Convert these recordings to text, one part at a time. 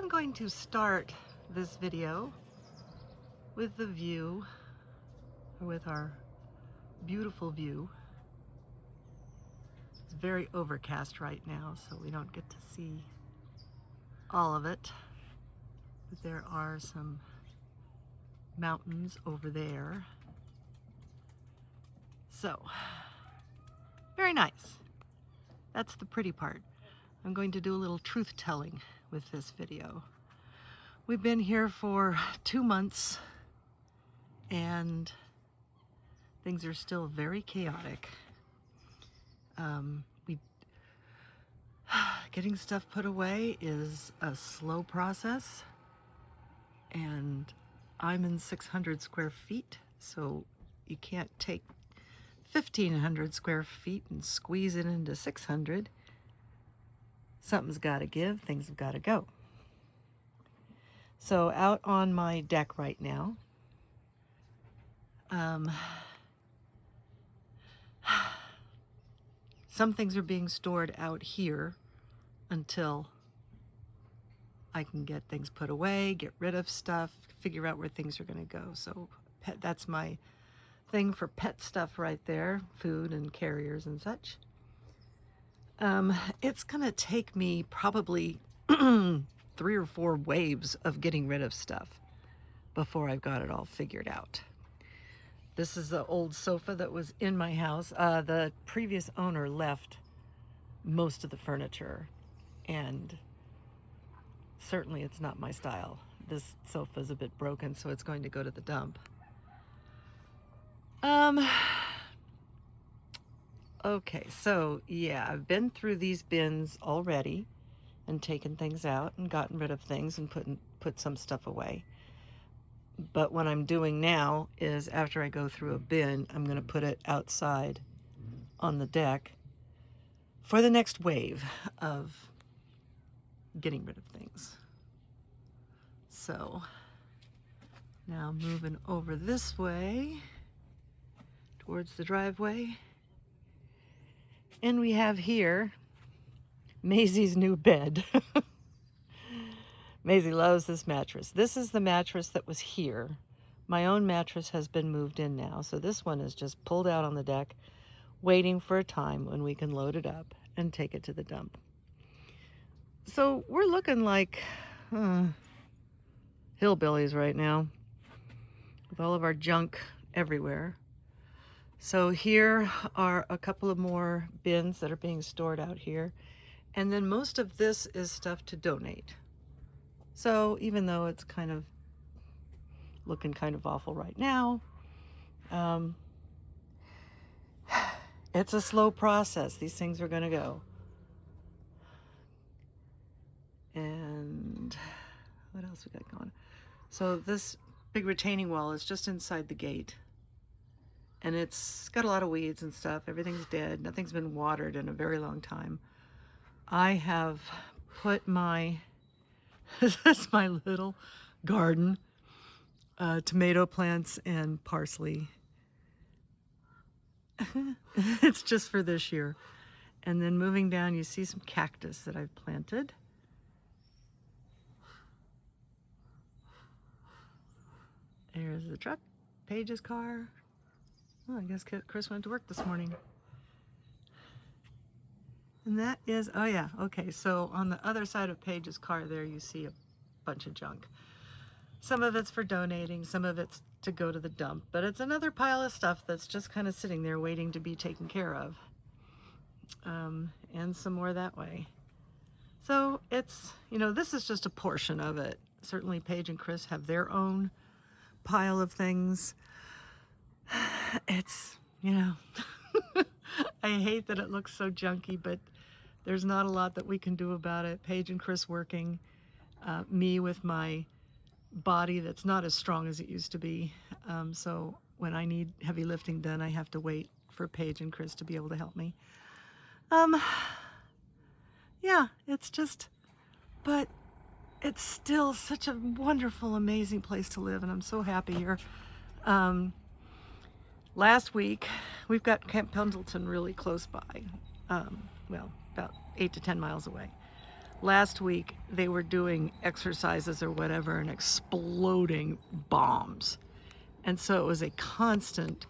I'm going to start this video with the view, or with our beautiful view. It's very overcast right now, so we don't get to see all of it. But there are some mountains over there. So, very nice. That's the pretty part. I'm going to do a little truth telling with this video. We've been here for 2 months and things are still very chaotic. Getting stuff put away is a slow process, and I'm in 600 square feet, so you can't take 1,500 square feet and squeeze it into 600. Something's got to give, things have got to go. So out on my deck right now, some things are being stored out here until I can get things put away, get rid of stuff, figure out where things are going to go. So that's my thing for pet stuff right there, food and carriers and such. It's going to take me probably 3 or 4 waves of getting rid of stuff before I've got it all figured out. This is the old sofa that was in my house. The previous owner left most of the furniture, and certainly it's not my style. This sofa is a bit broken, so it's going to go to the dump. Okay, so yeah, I've been through these bins already and taken things out and gotten rid of things and put some stuff away. But what I'm doing now is, after I go through a bin, I'm going to put it outside on the deck for the next wave of getting rid of things. So now moving over this way towards the driveway. And we have here Maisie's new bed. Maisie loves this mattress. This is the mattress that was here. My own mattress has been moved in now, so this one is just pulled out on the deck, waiting for a time when we can load it up and take it to the dump. So we're looking like hillbillies right now, with all of our junk everywhere. So here are a couple of more bins that are being stored out here. And then most of this is stuff to donate. So even though it's kind of looking kind of awful right now, it's a slow process. These things are going to go. And what else we got going? So this big retaining wall is just inside the gate. And it's got a lot of weeds and stuff. Everything's dead. Nothing's been watered in a very long time. I have put my, this is my little garden, tomato plants and parsley. It's just for this year. And then moving down, you see some cactus that I've planted. There's the truck, Paige's car. Oh, I guess Chris went to work this morning. And that is, oh yeah, okay, so on the other side of Paige's car there, you see a bunch of junk. Some of it's for donating, some of it's to go to the dump, but it's another pile of stuff that's just kind of sitting there waiting to be taken care of. And some more that way. So it's, you know, this is just a portion of it. Certainly Paige and Chris have their own pile of things. It's, you know, I hate that it looks so junky, but there's not a lot that we can do about it. Paige and Chris working, me with my body that's not as strong as it used to be. So when I need heavy lifting done, I have to wait for Paige and Chris to be able to help me. Yeah, it's just, but it's still such a wonderful, amazing place to live, and I'm so happy here. Last week, we've got Camp Pendleton really close by. Well, about 8 to 10 miles away. last week they were doing exercises or whatever and exploding bombs. And so it was a constant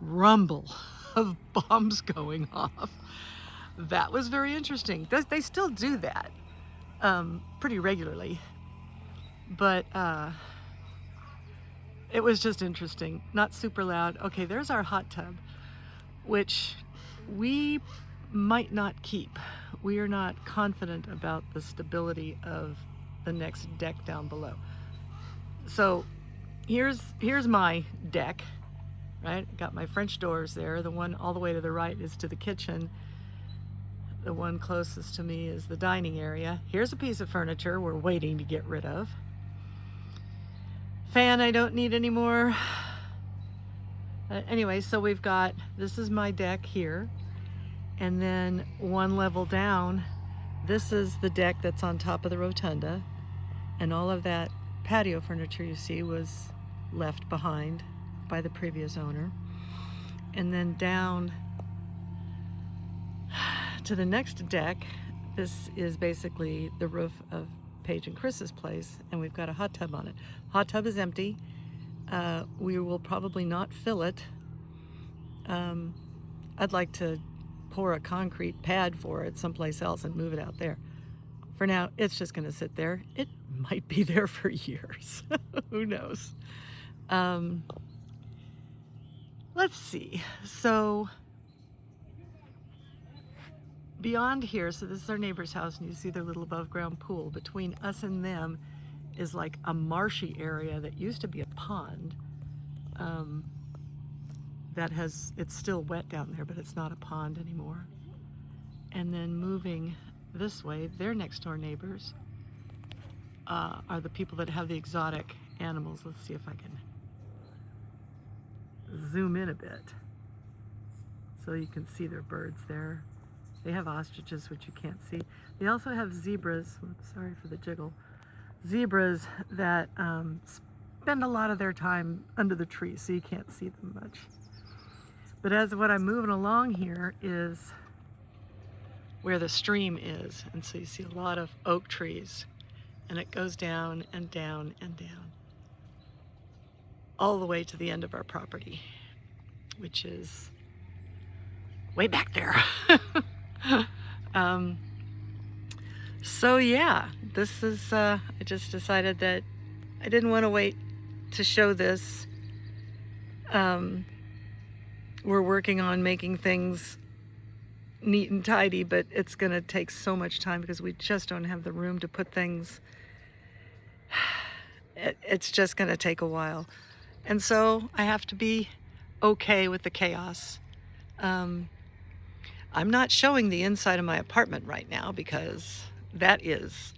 rumble of bombs going off. That was very interesting. They still do that pretty regularly. But it was just interesting. Not super loud. Okay, there's our hot tub, which we might not keep. We are not confident about the stability of the next deck down below. So here's my deck, right? Got my French doors there. The one all the way to the right is to the kitchen. The one closest to me is the dining area. Here's a piece of furniture we're waiting to get rid of. Fan I don't need anymore. Anyway, so we've got, this is my deck here. And then one level down, this is the deck that's on top of the rotunda. And all of that patio furniture you see was left behind by the previous owner. And then down to the next deck, this is basically the roof of Paige and Chris's place, and we've got a hot tub on it. Hot tub is empty. We will probably not fill it. I'd like to pour a concrete pad for it someplace else and move it out there. For now, it's just gonna sit there. It might be there for years. Who knows? Let's see. So beyond here, so this is our neighbor's house, and you see their little above ground pool. Between us and them is like a marshy area that used to be a pond. It's still wet down there, but it's not a pond anymore. And then moving this way, their next door neighbors are the people that have the exotic animals. Let's see if I can zoom in a bit so you can see their birds there. They have ostriches, which you can't see. They also have zebras. Oops, sorry for the jiggle. Zebras that spend a lot of their time under the trees, so you can't see them much. But as what I'm moving along here is where the stream is. And so you see a lot of oak trees, and it goes down and down and down all the way to the end of our property, which is way back there. So yeah, this is, I just decided that I didn't want to wait to show this. We're working on making things neat and tidy, but it's going to take so much time because we just don't have the room to put things. It's just going to take a while. And so I have to be okay with the chaos. I'm not showing the inside of my apartment right now because that is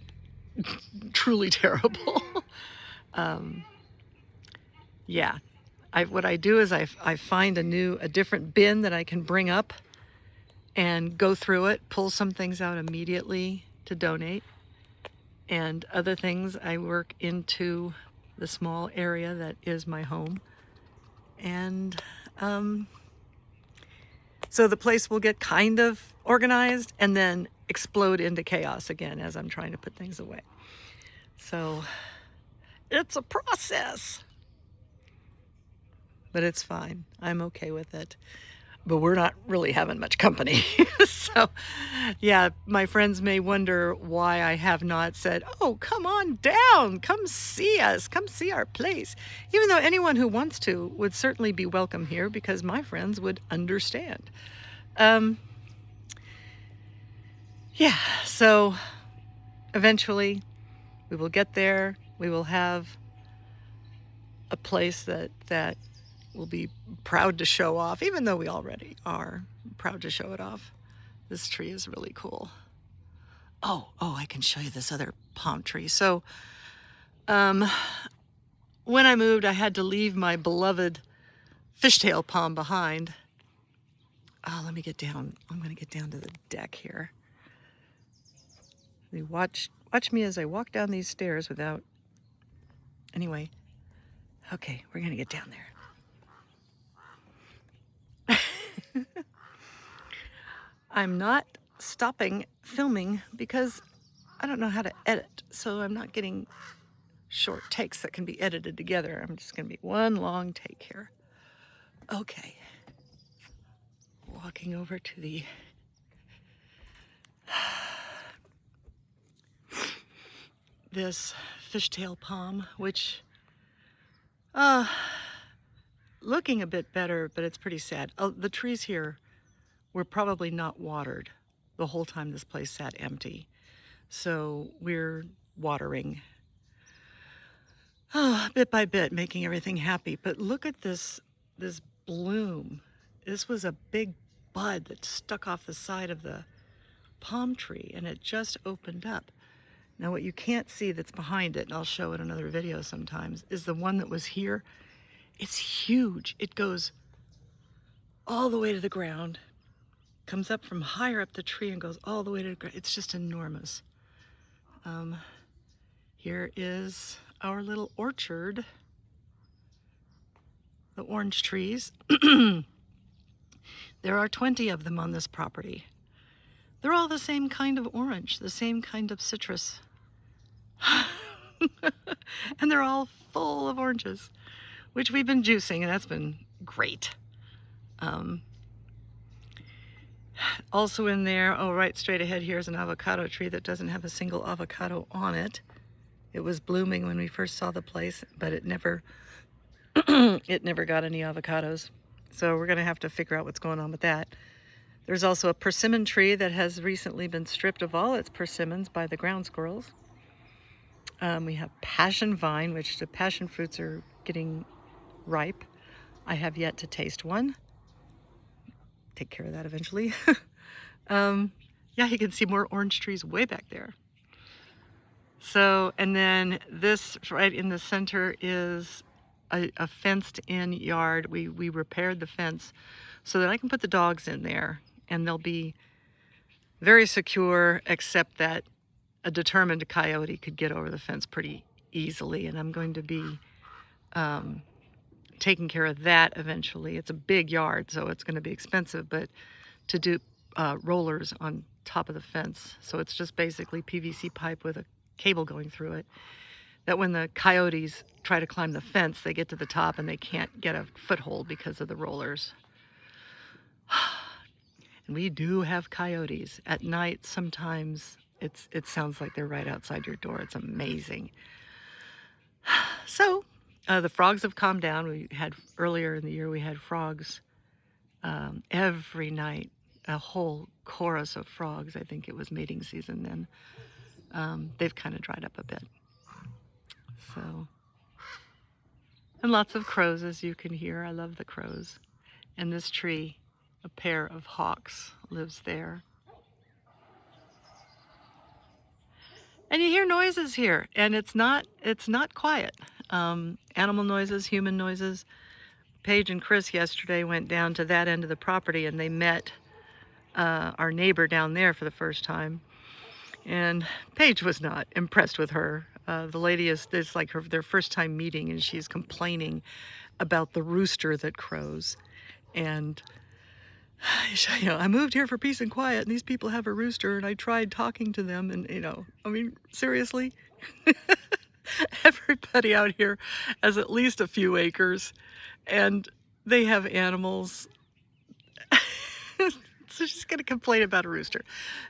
truly terrible. Yeah, what I do is I find a different bin that I can bring up and go through it, pull some things out immediately to donate, and other things I work into the small area that is my home. And so the place will get kind of organized and then explode into chaos again as I'm trying to put things away. So it's a process, but it's fine. I'm okay with it. But we're not really having much company. So yeah, my friends may wonder why I have not said, oh, come on down, come see us, come see our place. Even though anyone who wants to would certainly be welcome here because my friends would understand. Yeah, so eventually we will get there. We will have a place that will be proud to show off, even though we already are proud to show it off. This tree is really cool. Oh, I can show you this other palm tree. So when I moved, I had to leave my beloved fishtail palm behind. Oh, let me get down. I'm going to get down to the deck here. Watch me as I walk down these stairs without... Anyway, okay, we're going to get down there. I'm not stopping filming because I don't know how to edit, so I'm not getting short takes that can be edited together. I'm just going to be one long take here. Okay. Walking over to the this fishtail palm, which looking a bit better, but it's pretty sad. Oh, the trees here were probably not watered the whole time this place sat empty. So we're watering bit by bit, making everything happy. But look at this bloom. This was a big bud that stuck off the side of the palm tree, and it just opened up. Now what you can't see that's behind it, and I'll show it in another video sometimes, is the one that was here. It's huge. It goes all the way to the ground, comes up from higher up the tree and goes all the way to the ground. It's just enormous. Here is our little orchard, the orange trees. There are 20 of them on this property. They're all the same kind of orange, the same kind of citrus. And they're all full of oranges, which we've been juicing, and that's been great. Also in there, oh, right straight ahead here is an avocado tree that doesn't have a single avocado on it. It was blooming when we first saw the place, but it never it never got any avocados. So we're gonna have to figure out what's going on with that. There's also a persimmon tree that has recently been stripped of all its persimmons by the ground squirrels. We have passion vine, which the passion fruits are getting ripe. I have yet to taste one. Take care of that eventually. Yeah, you can see more orange trees way back there. So, and then this right in the center is a fenced in yard. We repaired the fence so that I can put the dogs in there, and they'll be very secure, except that a determined coyote could get over the fence pretty easily, and I'm going to be taking care of that eventually. It's a big yard, so it's going to be expensive, but to do rollers on top of the fence. So it's just basically PVC pipe with a cable going through it, that when the coyotes try to climb the fence, they get to the top and they can't get a foothold because of the rollers. And we do have coyotes. At night, sometimes it sounds like they're right outside your door. It's amazing. So the frogs have calmed down. We had earlier in the year, we had frogs every night, a whole chorus of frogs. I think it was mating season then. They've kind of dried up a bit. So, and lots of crows, as you can hear. I love the crows. And this tree, a pair of hawks lives there. And you hear noises here, and it's not quiet. Animal noises, human noises. Paige and Chris yesterday went down to that end of the property, and they met our neighbor down there for the first time. And Paige was not impressed with her. The lady it's like their first time meeting, and she's complaining about the rooster that crows. And you know, I moved here for peace and quiet, and these people have a rooster, and I tried talking to them, and you know, I mean, seriously? Everybody out here has at least a few acres, and they have animals. So she's gonna complain about a rooster.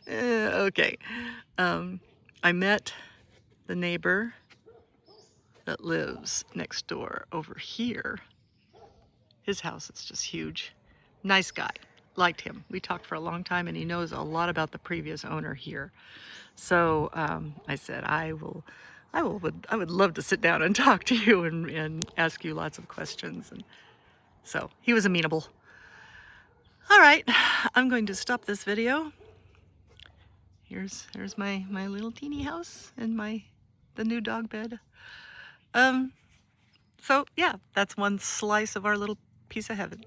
Okay. I met the neighbor that lives next door over here. His house is just huge. Nice guy. Liked him. We talked for a long time, and he knows a lot about the previous owner here. So I said, I would love to sit down and talk to you and ask you lots of questions. And so he was amenable. All right, I'm going to stop this video. Here's my little teeny house and the new dog bed. So yeah, that's one slice of our little piece of heaven.